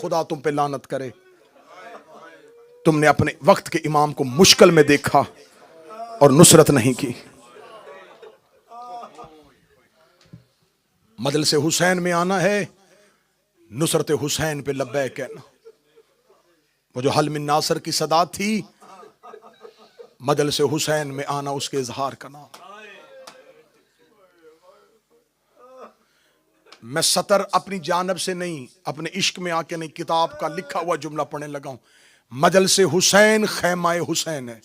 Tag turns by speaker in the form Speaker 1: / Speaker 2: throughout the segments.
Speaker 1: खुदा तुम पे लानत करे, तुमने अपने वक्त के इमाम को मुश्किल में देखा और नुसरत नहीं की। मजलिस हुसैन में आना है, नुसरत हुसैन पे लब्बैक कहना। वो जो हल मिन नासर की सदा थी, मजलिस हुसैन में आना उसके इजहार का नाम। मैं सतर अपनी जानब से नहीं, अपने इश्क में आके नहीं, किताब का लिखा हुआ जुमला पढ़ने लगा हूं। मजलिस हुसैन खैमाए हुसैन है।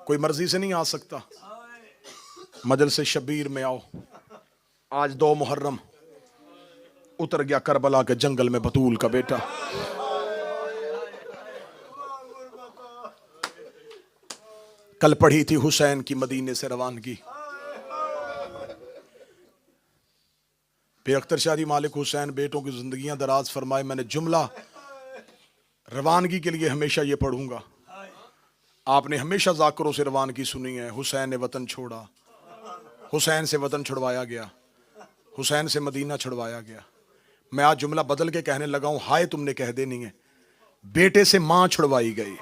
Speaker 1: कोई मर्जी से नहीं आ सकता। मजलिस शबीर में आओ। आज 2 मुहर्रम उतर गया करबला के जंगल में बतूल का बेटा। कल पढ़ी थी हुसैन की मदीने से रवानगी। फिर अख्तर शादी मालिक हुसैन बेटों की जिंदगियां दराज फरमाए। मैंने जुमला रवानगी के लिए हमेशा ये पढ़ूंगा। आपने हमेशा जाकरों से रवानगी सुनी है। हुसैन ने वतन छोड़ा, हुसैन से वतन छुड़वाया गया, हुसैन से मदीना छुड़वाया गया। मैं आज जुमला बदल के कहने लगा हूं, हाय तुमने कह देनी है। बेटे से मां छुड़वाई गई,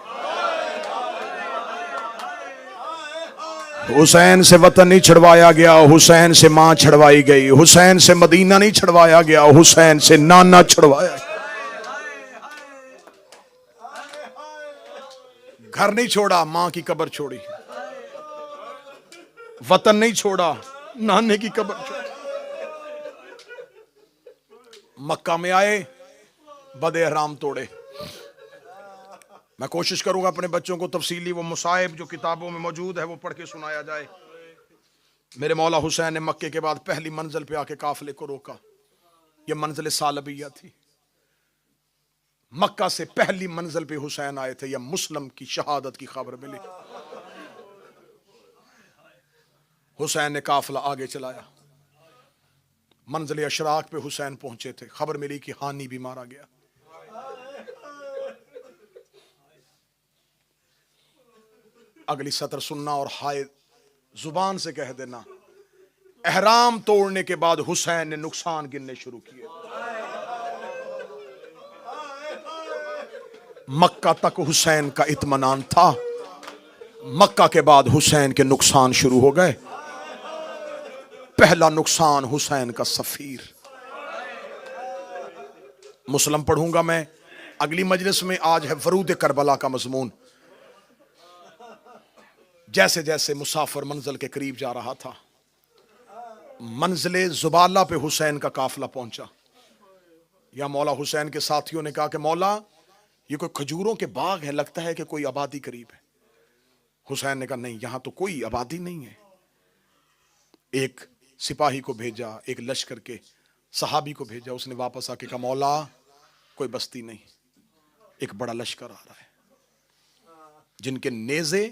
Speaker 1: हुसैन से वतन नहीं छुड़वाया गया, हुसैन से मां छुड़वाई गई। हुसैन से मदीना नहीं छुड़वाया गया, हुसैन से नाना छुड़वाया। घर नहीं छोड़ा, मां की कब्र छोड़ी। वतन नहीं छोड़ा, नाने की कब्र छोड़ी। मक्का में आए, बदे हराम तोड़े। मैं कोशिश करूंगा अपने बच्चों को तफसीली वो मुसाहिब जो किताबों में मौजूद है वो पढ़ के सुनाया जाए। मेरे मौला हुसैन ने मक्के के बाद पहली मंजिल पे आके काफिले को रोका। यह मंजिल सालबिया थी। मक्का से पहली मंजिल पे हुसैन आए थे। यह मुस्लिम की शहादत की खबर मिली। हुसैन ने काफिला आगे चलाया। मंजिल अशराक पे हुसैन पहुंचे थे। खबर मिली कि हानी भी मारा गया। अगली सतर सुनना और हाय जुबान से कह देना। एहराम तोड़ने के बाद हुसैन ने नुकसान गिनने शुरू किए। मक्का तक हुसैन का इत्मीनान था, मक्का के बाद हुसैन के नुकसान शुरू हो गए। पहला नुकसान हुसैन का सफीर। मुस्लिम पढ़ूंगा मैं अगली मजलिस में। आज है वरूद करबला का मजमून। जैसे जैसे मुसाफिर मंजिल के करीब जा रहा था, मंजिले जुबाला पे हुसैन का काफिला पहुंचा। या मौला हुसैन के साथियों ने कहा कि मौला ये कोई खजूरों के बाग है, लगता है कि कोई आबादी करीब है। हुसैन ने कहा नहीं, यहां तो कोई आबादी नहीं है। एक सिपाही को भेजा, एक लश्कर के सहाबी को भेजा। उसने वापस आके कहा मौला कोई बस्ती नहीं, एक बड़ा लश्कर आ रहा है जिनके नेज़े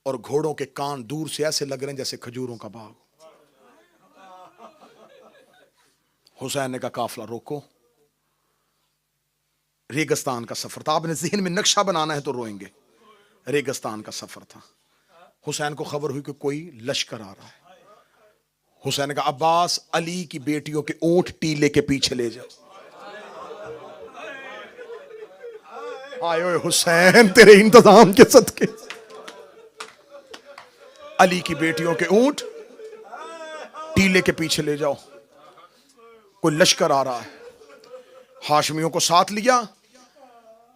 Speaker 1: और घोड़ों के कान दूर से ऐसे लग रहे हैं जैसे खजूरों का बाग। हुसैन ने कहा काफिला रोको। रेगिस्तान का सफर था। आपने ज़हन में नक्शा बनाना है तो रोएंगे। रेगिस्तान का सफर था। हुसैन को खबर हुई कि कोई लश्कर आ रहा है। हुसैन ने कहा अब्बास अली की बेटियों के ऊंट टीले के पीछे ले जाओ। आए ओए हुसैन तेरे इंतजाम के सदके, अली की बेटियों के ऊंट टीले के पीछे ले जाओ, कोई लश्कर आ रहा है। हाशमियों को साथ लिया।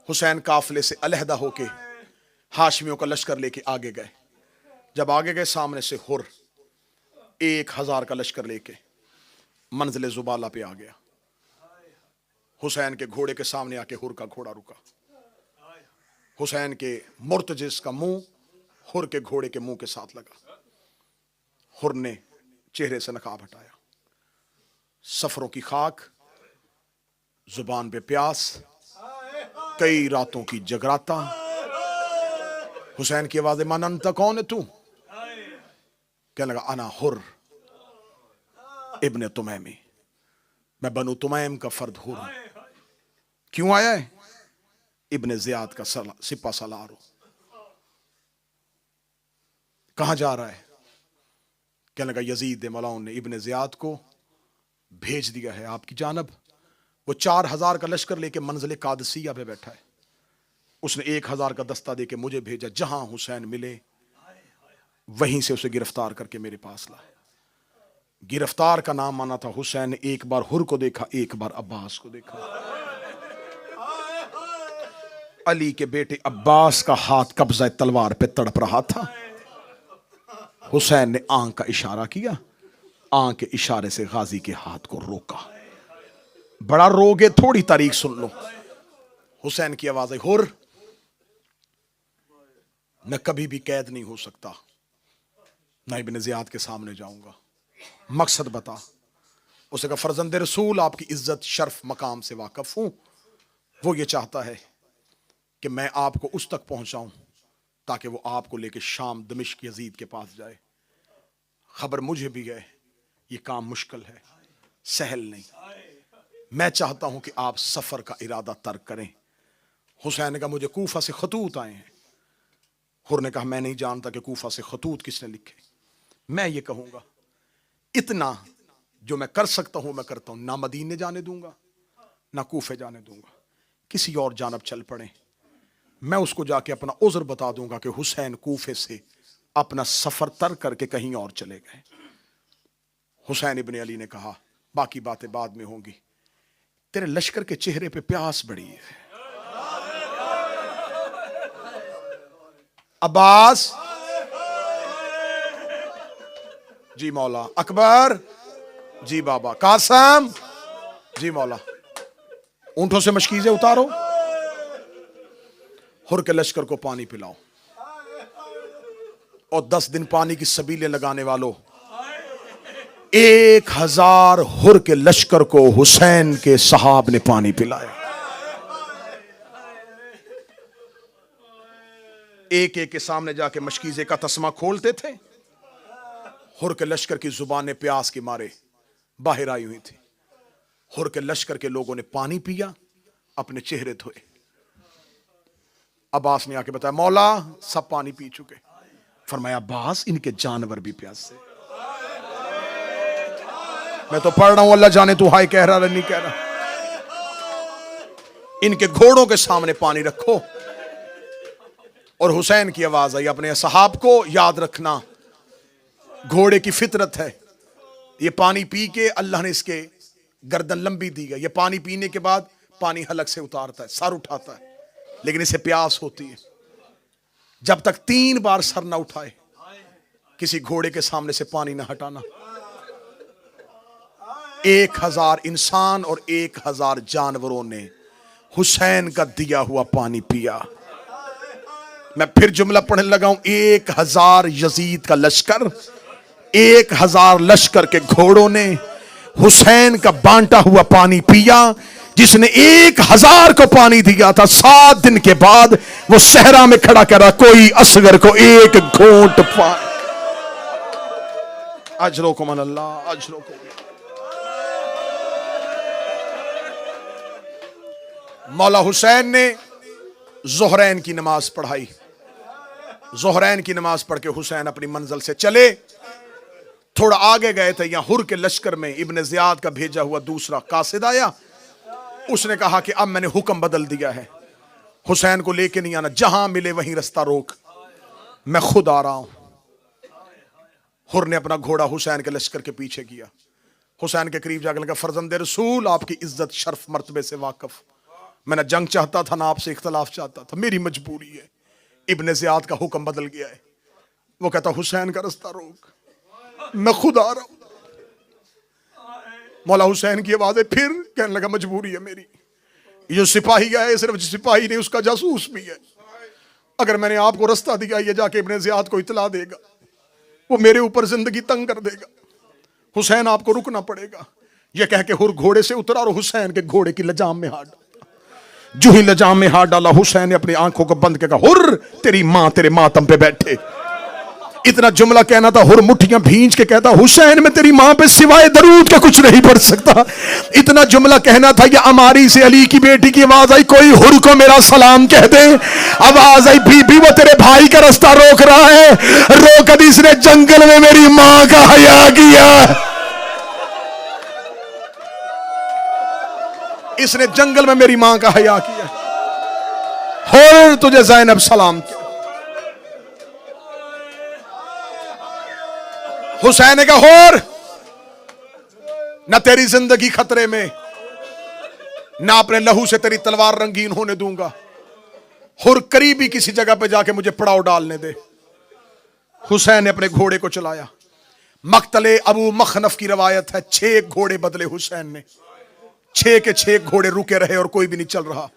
Speaker 1: हुसैन काफिले से अलहदा होके हाशमियों का लश्कर लेके आगे गए। जब आगे गए सामने से हुर 1000 का लश्कर लेके मंजिल जुबाला पे आ गया। हुसैन के घोड़े के सामने आके हुर का घोड़ा रुका। हुसैन के मुर्तजिस का मुंह हुर के घोड़े के मुंह के साथ लगा। हुर ने चेहरे से नकाब हटाया। सफरों की खाक, जुबान पे प्यास, कई रातों की जगराता। हुसैन की आवाज़ मन अंत कौन है तू? कहने लगा अना हुर इब्ने तुमैमी, मैं बनु तुमैम का फर्द हुर हूं। क्यों आया है? इब्ने ज़ियाद का सिपा सलार हूं। कहां जा रहा है? कहने लगा यजीद मलाउन ने इब्ने ज़ियाद को भेज दिया है आपकी जानब। वो 4000 का लश्कर लेके मंजिल कादसिया पे बैठा है। उसने 1000 का दस्ता देके मुझे भेजा, जहां हुसैन मिले वहीं से उसे गिरफ्तार करके मेरे पास लाए। गिरफ्तार का नाम माना था हुसैन ने एक बार हुर को देखा, एक बार अब्बास को देखा। अली के बेटे अब्बास का हाथ कब्जा तलवार पे तड़प रहा था। हुसैन ने आंख का इशारा किया, आंख के इशारे से गाजी के हाथ को रोका। बड़ा रोगे, थोड़ी तारीख सुन लो। हुसैन की आवाज आई, हुर मैं कभी भी कैद नहीं हो सकता, ना इब्ने ज़ियाद के सामने जाऊंगा, मकसद बता। उसे कहा फर्जंदे रसूल आपकी इज्जत शर्फ मकाम से वाकिफ हूं। वो ये चाहता है कि मैं आपको उस तक पहुंचाऊं ताकि वो आपको लेके शाम दमिश्क यजीद के पास जाए। खबर मुझे भी है ये काम मुश्किल है, सहल नहीं। मैं चाहता हूं कि आप सफर का इरादा तर्क करें। हुसैन ने कहा मुझे कूफा से खतूत आए हैं। हुर ने कहा मैं नहीं जानता कि कूफा से खतूत किसने लिखे। मैं ये कहूंगा इतना जो मैं कर सकता हूं मैं करता हूं, ना मदीने जाने दूंगा ना कूफे जाने दूंगा। किसी और जानब चल पड़े, मैं उसको जाके अपना उज़्र बता दूंगा कि हुसैन कूफे से अपना सफर तर्क करके कहीं और चले गए। हुसैन इब्ने अली ने कहा बाकी बातें बाद में होंगी, तेरे लश्कर के चेहरे पे प्यास बड़ी है। अब्बास जी मौला, अकबर जी बाबा, कासम जी मौला, ऊंटों से मशकीज़ें उतारो, हुर के लश्कर को पानी पिलाओ और 10 दिन पानी की सबीलें लगाने वालों 1000 हुर के लश्कर को हुसैन के सहाब ने पानी पिलाया। एक एक के सामने जाके मशकीज़े का तस्मा खोलते थे। हुर के लश्कर की जुबानें प्यास के मारे बाहर आई हुई थी। हुर के लश्कर के लोगों ने पानी पिया, अपने चेहरे धोए। अब्बास ने आके बताया मौला सब पानी पी चुके। फरमाया अब्बास इनके जानवर भी प्यासे। मैं तो पढ़ रहा हूं, अल्लाह जाने तू हाय कह रहा है नहीं कह रहा। इनके घोड़ों के सामने पानी रखो। और हुसैन की आवाज आई अपने सहाब को याद रखना घोड़े की फितरत है, ये पानी पी के अल्लाह ने इसके गर्दन लंबी दी है। ये पानी पीने के बाद पानी हलक से उतारता है, सर उठाता है, लेकिन इसे प्यास होती है। जब तक 3 बार सर ना उठाए किसी घोड़े के सामने से पानी ना हटाना। 1000 इंसान और 1000 जानवरों ने हुसैन का दिया हुआ पानी पिया। मैं फिर जुमला पढ़ने लगा हूं, 1000 यजीद का लश्कर, 1000 लश्कर के घोड़ों ने हुसैन का बांटा हुआ पानी पिया। जिसने 1000 को पानी दिया था 7 दिन के बाद वो सहरा में खड़ा करा, कोई असगर को एक घूंट पानी। अजरो को मन अल्लाह, अजरो को। मौला हुसैन ने ज़ोहरैन की नमाज पढ़ाई। ज़ोहरैन की नमाज पढ़ के हुसैन अपनी मंजिल से चले। थोड़ा आगे गए थे, यहां हुर के लश्कर में इब्ने ज़ियाद का भेजा हुआ दूसरा कासिद आया। उसने कहा कि अब मैंने हुक्म बदल दिया है, हुसैन को लेके नहीं आना, जहां मिले वहीं रास्ता रोक, मैं खुद आ रहा हूं। हुर ने अपना घोड़ा हुसैन के लश्कर के पीछे किया। हुसैन के करीब जाकर लगा फर्जंदे रसूल आपकी इज्जत शर्फ मर्तबे से वाकिफ, मैं ना जंग चाहता था ना आपसे इख्तलाफ चाहता था, मेरी मजबूरी है। इब्ने ज़ियाद का हुक्म बदल गया है। वो कहता हुसैन का रास्ता रोक, मैं खुद आ रहा हूं। मौला हुसैन की आवाज़ है, फिर कहने लगा मजबूरी है मेरी। ये जो सिपाही है सिर्फ सिपाही नहीं, उसका जासूस भी है। अगर मैंने आपको रास्ता दिया ये जाके इब्ने ज़ियाद को इतला देगा, वो मेरे ऊपर जिंदगी तंग कर देगा। हुसैन आपको रुकना पड़ेगा। ये कह के हुर घोड़े से उतरा और हुसैन के घोड़े की लजाम में हाथ डाला। जो ही लजाम में हाथ डाला हुसैन ने अपनी आंखों को बंद किया, हुर तेरी मां तेरे मातम पे बैठे। इतना जुमला कहना था, हुर मुट्ठियां भींच के कहता, हुसैन मैं तेरी मां पे सिवाय दरूद के कुछ नहीं पढ़ सकता। इतना जुमला कहना था, ये अमारी से अली की बेटी की आवाज आई, कोई हुर को मेरा सलाम कह दे। आवाज आई, बीबी वो तेरे भाई का रास्ता रोक रहा है, रोक दी, इसने जंगल में मेरी मां का हया किया, इसने जंगल में मेरी मां का हया किया। हुर तुझे ज़ैनब सलाम किया। हुसैन ने कहा, हुर ना तेरी जिंदगी खतरे में, ना अपने लहू से तेरी तलवार रंगीन होने दूंगा। हुर करीबी किसी जगह पे जाके मुझे पड़ाव डालने दे। हुसैन ने अपने घोड़े को चलाया। मक्तले अबू मखनफ की रवायत है, 6 घोड़े बदले हुसैन ने, 6 के 6 घोड़े रुके रहे और कोई भी नहीं चल रहा।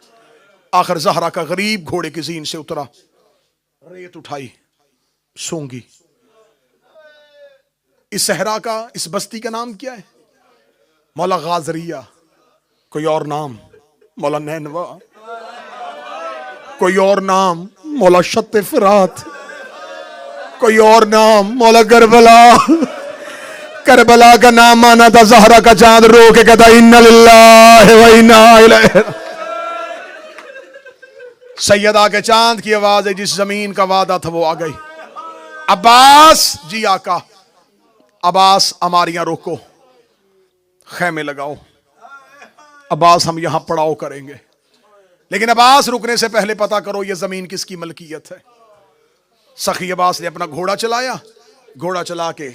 Speaker 1: आखिर जहरा का गरीब घोड़े की जीन से उतरा, रेत उठाई, सूंघी। इस सहरा का, इस बस्ती का नाम क्या है? मौला गाजरिया। कोई और नाम? मौला नैनवा। कोई और नाम? मौला शत्ते फिरात। कोई और नाम? मौला करबला। करबला का नाम माना था जहरा का चांद रो के कहता, इन्ना लिल्लाहि व इन्ना इलैहि। सैयदा के चांद की आवाज है, जिस जमीन का वादा था वो आ गई। अब्बास जी आका, अब्बास अमारियां रोको, खैमे लगाओ, अब्बास हम यहां पड़ाव करेंगे। लेकिन अब्बास रुकने से पहले पता करो ये जमीन किसकी मलकियत है। सखी अब्बास ने अपना घोड़ा चलाया। घोड़ा चला के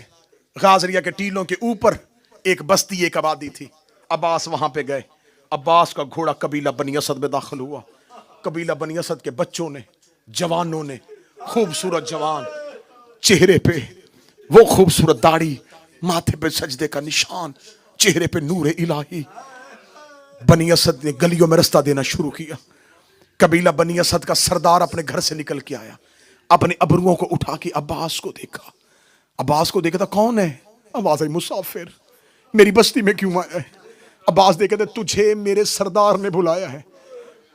Speaker 1: गाजरिया के टीलों के ऊपर एक बस्ती, एक आबादी थी। अब्बास वहां पे गए। अब्बास का घोड़ा कबीला बनी असद में दाखिल हुआ। कबीला बनी असद के बच्चों ने, जवानों ने, खूबसूरत जवान, चेहरे पे वो खूबसूरत दाढ़ी, माथे पे सजदे का निशान, चेहरे पे नूरे इलाही। बनी असद ने गलियों में रास्ता देना शुरू किया। कबीला बनी असद का सरदार अपने घर से निकल के आया, अपने अबरुओं को उठा के अब्बास को देखा। अब्बास को देखा था, कौन है? आवाज आई, मुसाफिर, मेरी बस्ती में क्यों आया है? अब्बास देखे थे, तुझे मेरे सरदार ने बुलाया है।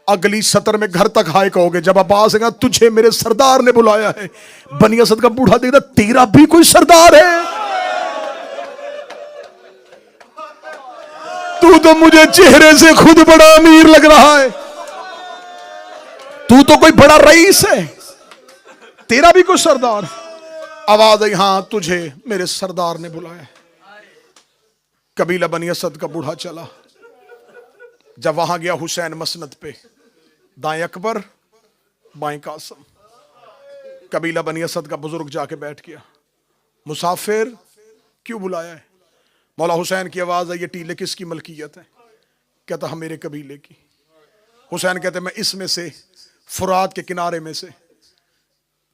Speaker 1: अगली सतर में घर तक हाय कहोगे जब अब्बास कहा, तुझे मेरे सरदार ने बुलाया है। बनी असद का बूढ़ा देखता, तेरा भी कोई सरदार है? तू तो मुझे चेहरे से खुद बड़ा अमीर लग रहा है, तू तो कोई बड़ा रईस है, तेरा भी कोई सरदार? आवाज आई, हां तुझे मेरे सरदार ने बुलाया है। कबीला बनी असद का बूढ़ा चला। जब वहां गया हुसैन मसनद पे, दाएं अकबर बाएं कासम। कबीला बनी असद का बुजुर्ग जाके बैठ गया। मुसाफिर, क्यों बुलाया है? मौला हुसैन की आवाज है, ये टीले किसकी मलकियत है? कहता, हम मेरे कबीले की। हुसैन कहते, मैं इसमें से, फुरात के किनारे में से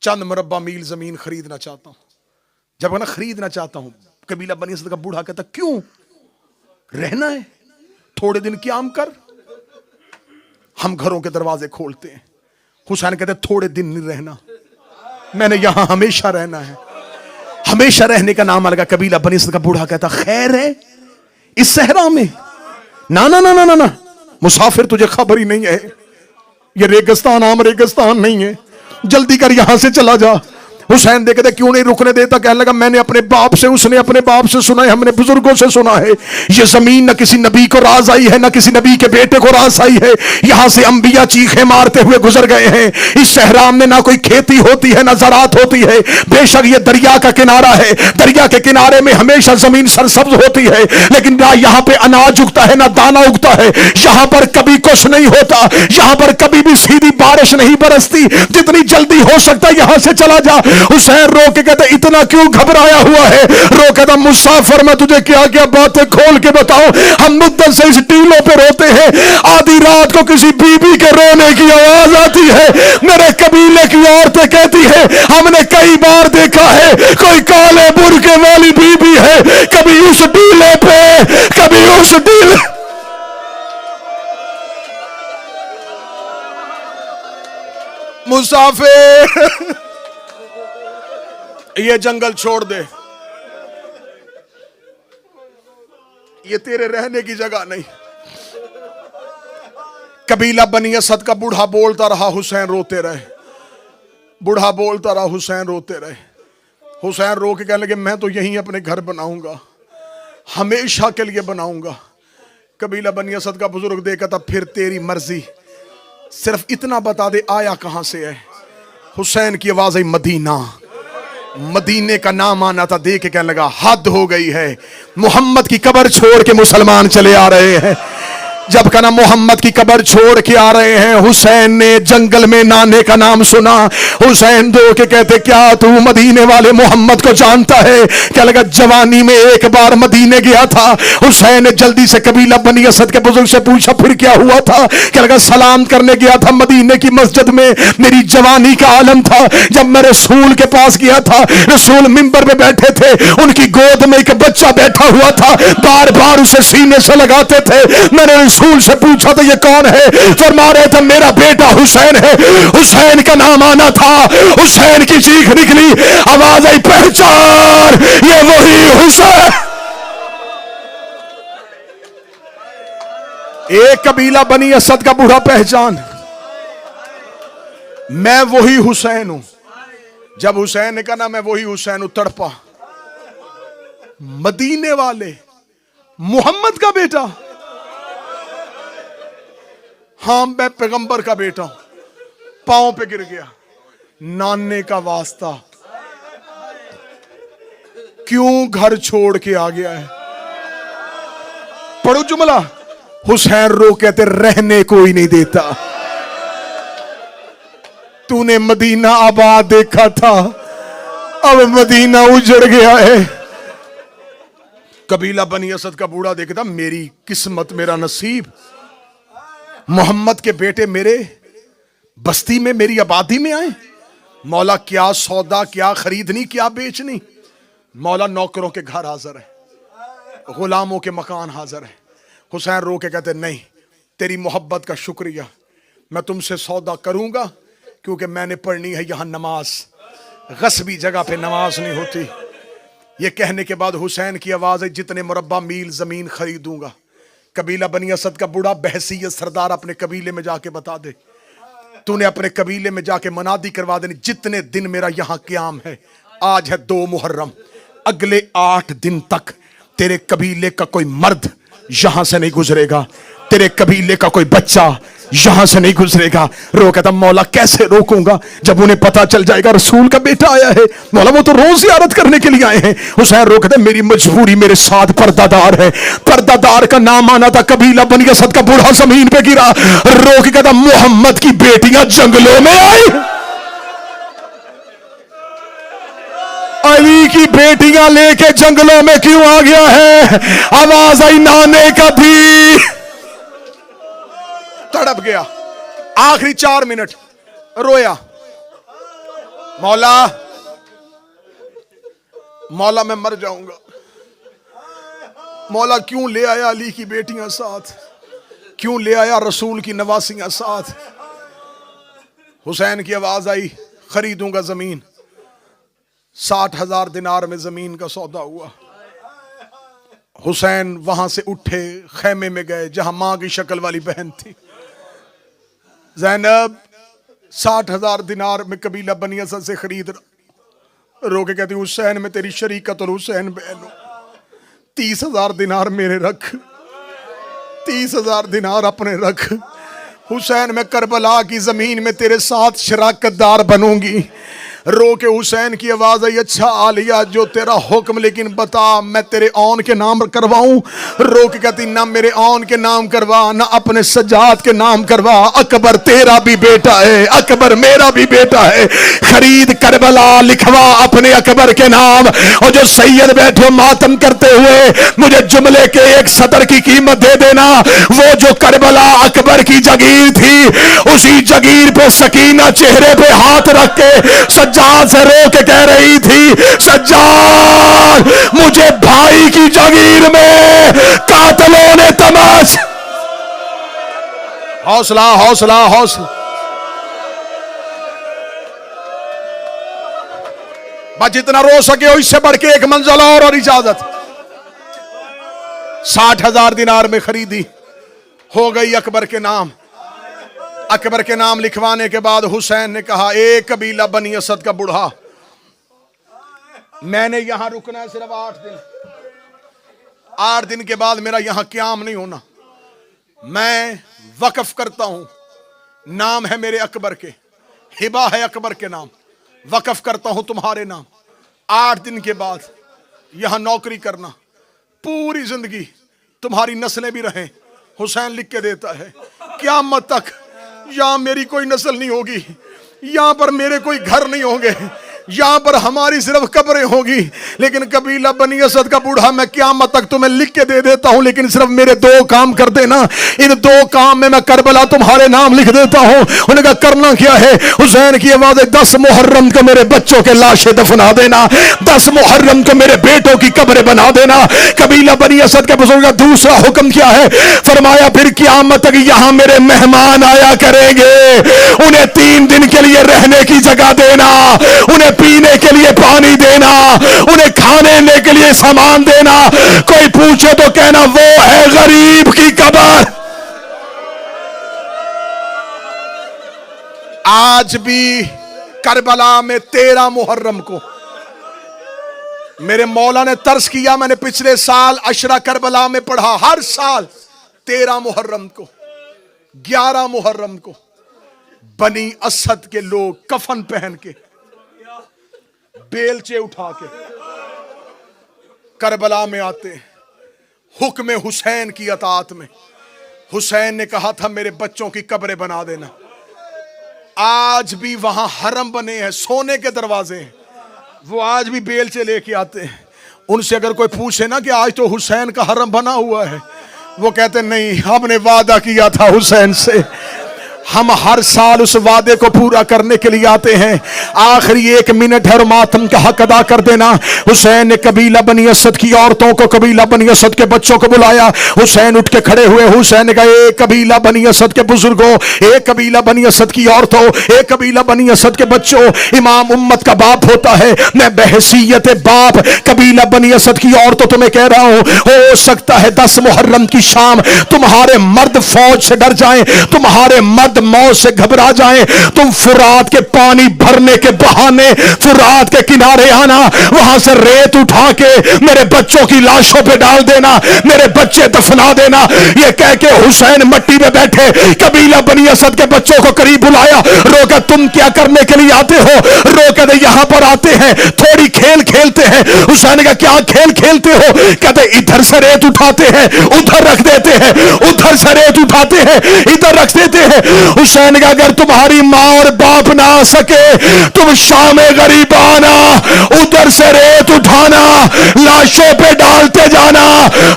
Speaker 1: चंद मुरब्बा मील जमीन खरीदना चाहता हूं। जब ना खरीदना चाहता हूं, कबीला बनी असद का बूढ़ा कहता, क्यों? रहना है, थोड़े दिन क्याम कर, हम घरों के दरवाजे खोलते हैं। हुसैन कहते, थोड़े दिन नहीं रहना, मैंने यहां हमेशा रहना है। हमेशा रहने का नाम लगा। कबीला बनी असद का बूढ़ा कहता, खैर है इस सहरा में? ना ना ना ना ना ना, मुसाफिर तुझे खबर ही नहीं है, ये रेगिस्तान आम रेगिस्तान नहीं है, जल्दी कर यहां से चला जा। हुसैन देखते क्यों नहीं रुकने देता। कहने लगा, मैंने अपने बाप से, उसने अपने बाप से सुना है, हमने बुजुर्गों से सुना है, ये जमीन न किसी नबी को राज आई है, न किसी नबी के बेटे को राज आई है। यहां से अंबिया चीखे मारते हुए गुजर गए हैं। इस सहराम में ना कोई खेती होती है, ना ज़राअत होती है। बेशक ये दरिया का किनारा है, दरिया के किनारे में हमेशा जमीन सरसब्ज होती है, लेकिन ना यहाँ पे अनाज उगता है, ना दाना उगता है। यहाँ पर कभी कुछ नहीं होता, यहाँ पर कभी भी सीधी बारिश नहीं बरसती। जितनी जल्दी हो सकता है यहां से चला जा। हुसैन रो के कहते, इतना क्यों घबराया हुआ है? रो कहता, मुसाफिर मैं तुझे क्या क्या बातें खोल के बताऊं। हम मुद्दत से इस टीलों पे रोते हैं, आधी रात को किसी बीबी के रोने की आवाज आती है, मेरे कबीले की औरतें कहती है, हमने कई बार देखा है कोई काले बुर्के वाली बीबी है, कभी उस टीले पे, कभी उस टीले। मुसाफिर ये जंगल छोड़ दे, ये तेरे रहने की जगह नहीं। कबीला बनी असद का बूढ़ा बोलता रहा, हुसैन रोते रहे। बूढ़ा बोलता रहा, हुसैन रोते रहे। हुसैन रो के कहने लगे मैं तो यहीं अपने घर बनाऊंगा, हमेशा के लिए बनाऊंगा। कबीला बनी असद का बुजुर्ग देखा था, फिर तेरी मर्जी, सिर्फ इतना बता दे आया कहां से है। हुसैन की आवाज आई मदीना, मदीने का नाम आना था। देख के कहने लगा हद हो गई है, मोहम्मद की कब्र छोड़ के मुसलमान चले आ रहे हैं। जब कहना मोहम्मद की कब्र छोड़ के आ रहे हैं, हुसैन ने जंगल में नाने का नाम सुना। हुसैन दो के कहते क्या तू मदीने वाले मोहम्मद को जानता है? क्या लगा जवानी में एक बार मदीने गया था। हुसैन ने जल्दी से कबीला बनी असद के बुजुर्ग से पूछा फिर क्या हुआ था? क्या लगा सलाम करने गया था मदीने की मस्जिद में, मेरी जवानी का आलम था। जब मैं रसूल के पास गया था, रसूल मिंबर पे बैठे थे, उनकी गोद में एक बच्चा बैठा हुआ था, बार बार उसे सीने से लगाते थे। मैंने रसूल से पूछा तो ये कौन है? फरमा रहे थे मेरा बेटा हुसैन है। हुसैन का नाम आना था। हुसैन की चीख निकली, आवाज आई पहचान, ये वही हुसैन। एक कबीला बनी असद का बूढ़ा पहचान, मैं वही हुसैन हूं। जब हुसैन ने कहा ना मैं वही हुसैन हूं, तड़पा। मदीने वाले मोहम्मद का बेटा, हाँ मैं पैगंबर का बेटा हूं। पांव पे गिर गया, नाने का वास्ता, क्यों घर छोड़ के आ गया है? पढ़ो जुमला, हुसैन रो कहते रहने कोई नहीं देता। तूने मदीना आबाद देखा था, अब मदीना उजड़ गया है। कबीला बनी असद का बूढ़ा देखता मेरी किस्मत, मेरा नसीब, मोहम्मद के बेटे मेरे बस्ती में, मेरी आबादी में आए। मौला क्या सौदा, क्या खरीदनी, क्या बेचनी। मौला नौकरों के घर हाजिर है, गुलामों के मकान हाजिर है। हुसैन रो के कहते नहीं, तेरी मोहब्बत का शुक्रिया, मैं तुमसे सौदा करूंगा, क्योंकि मैंने पढ़नी है यहां नमाज, गस्बी जगह पे नमाज नहीं होती। ये कहने के बाद हुसैन की आवाज है जितने मुरब्बा मील जमीन खरीदूंगा। कबीला बनी असद का बूढ़ा बहसीयत सरदार अपने कबीले में जाके बता दे, तूने अपने कबीले में जाके मनादी करवा देनी, जितने दिन मेरा यहां क्याम है, आज है 2 मुहर्रम, अगले 8 दिन तक तेरे कबीले का कोई मर्द यहां से नहीं गुजरेगा, तेरे कबीले का कोई बच्चा यहां से नहीं गुजरेगा। रो कहता मौला कैसे रोकूंगा, जब उन्हें पता चल जाएगा रसूल का बेटा आया है। मौला वो तो रोज ज़ियारत करने के लिए आए हैं। हुसैन रो कहता मेरी मजबूरी मेरे साथ पर्दादार है। पर्दादार का नाम आना था। कबीला बनी असद का बूढ़ा जमीन पे गिरा, रो के कहता मोहम्मद की बेटियां जंगलों में आई, अली की बेटियां लेके जंगलों में क्यों आ गया है? आवाज आई नाने का भी, तड़प गया। आखिरी 4 मिनट रोया, मौला मौला मैं मर जाऊंगा। मौला क्यों ले आया अली की बेटियां साथ, क्यों ले आया रसूल की नवासियां साथ? हुसैन की आवाज आई खरीदूंगा जमीन। 60,000 दिनार में जमीन का सौदा हुआ। हुसैन वहां से उठे, खेमे में गए जहां मां की शक्ल वाली बहन थी ज़ैनब। 60,000 दिनार में कबीला बनी असद से खरीद। रो के कहती हुसैन में तेरी शरीकत और हुसैन बहन हो, 30,000 दिनार मेरे रख, 30,000 दिनार अपने रख। हुसैन मैं करबला की जमीन में तेरे साथ शराकतदार बनूंगी। रो के हुसैन की आवाज आई अच्छा आलिया जो तेरा हुक्म, लेकिन बता मैं तेरे औन के नाम करवाऊं? रो के कहती ना मेरे औन के नाम करवा, ना अपने सज्जाद के नाम करवा। अकबर तेरा भी बेटा है, अकबर मेरा भी बेटा है, खरीद करबला लिखवा अपने अकबर के नाम। और जो सैयद बैठे मातम करते हुए मुझे जुमले के 1 सदर की कीमत दे देना। वो जो करबला अकबर की जगीर थी, उसी जगीर पे सकीना चेहरे पे हाथ रख के सज्जाद से रो के कह रही थी सज्जाद मुझे भाई की जगीर में कातलों ने तमाश। हौसला हौसला हौसला, बस जितना रो सके हो, इससे बढ़ के 1 मंजिल और इजाजत। 60,000 दिनार में खरीदी, हो गई अकबर के नाम। अकबर के नाम लिखवाने के बाद हुसैन ने कहा एक कबीला बनी असद का बूढ़ा मैंने यहां रुकना है सिर्फ 8 दिन। 8 दिन के बाद मेरा यहां क़याम नहीं होना। मैं वक्फ करता हूं, नाम है मेरे अकबर के, हिबा है अकबर के नाम, वक्फ करता हूं तुम्हारे नाम। 8 दिन के बाद यहां नौकरी करना, पूरी जिंदगी तुम्हारी नस्लें भी रहें। हुसैन लिख के देता है क़यामत तक यहां मेरी कोई नस्ल नहीं होगी, यहां पर मेरे कोई घर नहीं होंगे, यहां पर हमारी सिर्फ कब्रें होगी। लेकिन कबीला बनी असद का बूढ़ा मैं क़यामत तक तुम्हें लिख के दे देता हूं, लेकिन सिर्फ मेरे 2 काम कर देना। इन 2 काम में मैं करबला तुम्हारे नाम लिख देता हूं। उन्होंने कहा करना क्या है? हुसैन की आवाज है 10 मुहर्रम को मेरे बच्चों के लाशें दफना देना, 10 मुहर्रम को मेरे बेटों की कब्रें बना देना। कबीला बनी असद के बुजुर्ग का दूसरा हुक्म क्या है? फरमाया फिर क़यामत तक यहां मेरे मेहमान आया करेंगे, उन्हें 3 दिन के लिए रहने की जगह देना, उन्हें पीने के लिए पानी देना, उन्हें खाने के लिए सामान देना। कोई पूछे तो कहना वो है गरीब की कब्र। आज भी करबला में 13 मुहर्रम को मेरे मौला ने तर्स किया। मैंने पिछले साल अशरा करबला में पढ़ा, हर साल 13 मुहर्रम को, 11 मुहर्रम को बनी असद के लोग कफन पहन के, बेलचे उठा के करबला में आते। हुक्म हुसैन की अताअत में हुसैन ने कहा था मेरे बच्चों की कब्रें बना देना। आज भी वहां हरम बने हैं, सोने के दरवाजे हैं, वो आज भी बेलचे लेके आते हैं। उनसे अगर कोई पूछे ना कि आज तो हुसैन का हरम बना हुआ है, वो कहते नहीं, हमने वादा किया था हुसैन से, हम हर साल उस वादे को पूरा करने के लिए आते हैं। आखिरी 1 मिनट है और मातम का हक अदा कर देना। हुसैन ने कबीला बनी असद की औरतों को, कबीला बनी असद के बच्चों को बुलाया। हुसैन उठ के खड़े हुए। हुसैन ने कहा एक कबीला बनी असद के बुजुर्गों, एक कबीला बनी असद की औरतों, एक कबीला बनी असद के बच्चों, इमाम उम्मत का बाप होता है, मैं बहसीयत बाप कबीला बनी असद की औरतों तुम्हें कह रहा हूं, हो सकता है 10 मुहर्रम की शाम तुम्हारे मर्द फौज से डर जाएं, तुम्हारे मर्द मौत से घबरा जाएं, तुम फुरात के पानी भरने के बहाने फुरात के किनारे आना, वहां से रेत उठा के मेरे बच्चों की लाशों पे डाल देना, मेरे बच्चे दफना देना। ये कह के हुसैन मट्टी में बैठे कबीला बनी असद के बच्चों को करीब बुलाया। रोका तुम क्या करने के लिए आते हो? रोका दे यहां पर आते हैं थोड़ी खेल खेलते हैं। हुसैन का क्या खेल खेलते हो? कहते इधर से रेत उठाते हैं उधर रख देते हैं, उधर से रेत उठाते हैं इधर रख देते हैं। हुसैन का अगर तुम्हारी मां और बाप ना आ सके, तुम शाम गरीब आना, उधर से रेत उठाना, लाशों पे डालते जाना,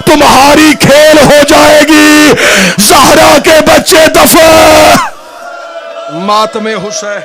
Speaker 1: तुम्हारी खेल हो जाएगी। ज़हरा के बच्चे दफन। मातमे हुसैन।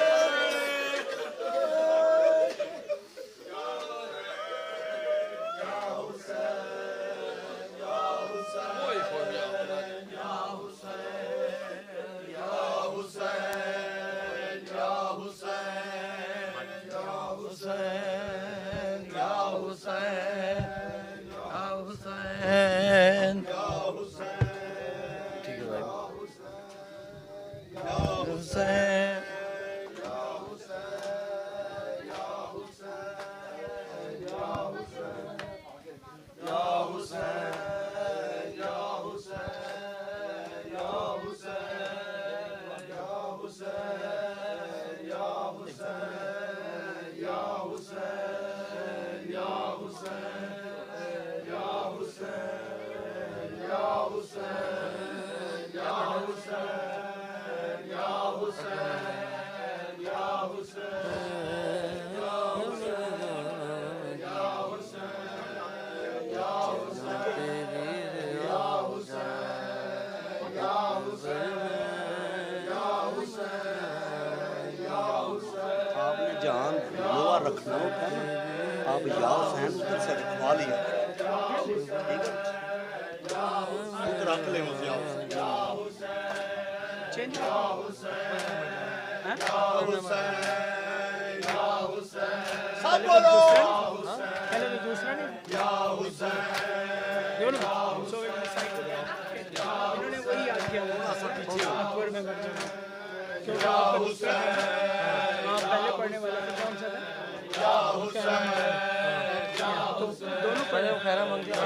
Speaker 2: रखना होता है, आप या हुसैन उधर से रखवा लिया, ठीक है, खुद रख ले मुझे आप सब बोलो पहले तो दूसरा नहीं इन्होंने वही याद किया अकबर में पहले पढ़ने वाला कौन सा था?
Speaker 3: पहले वो खैरा मंगती है।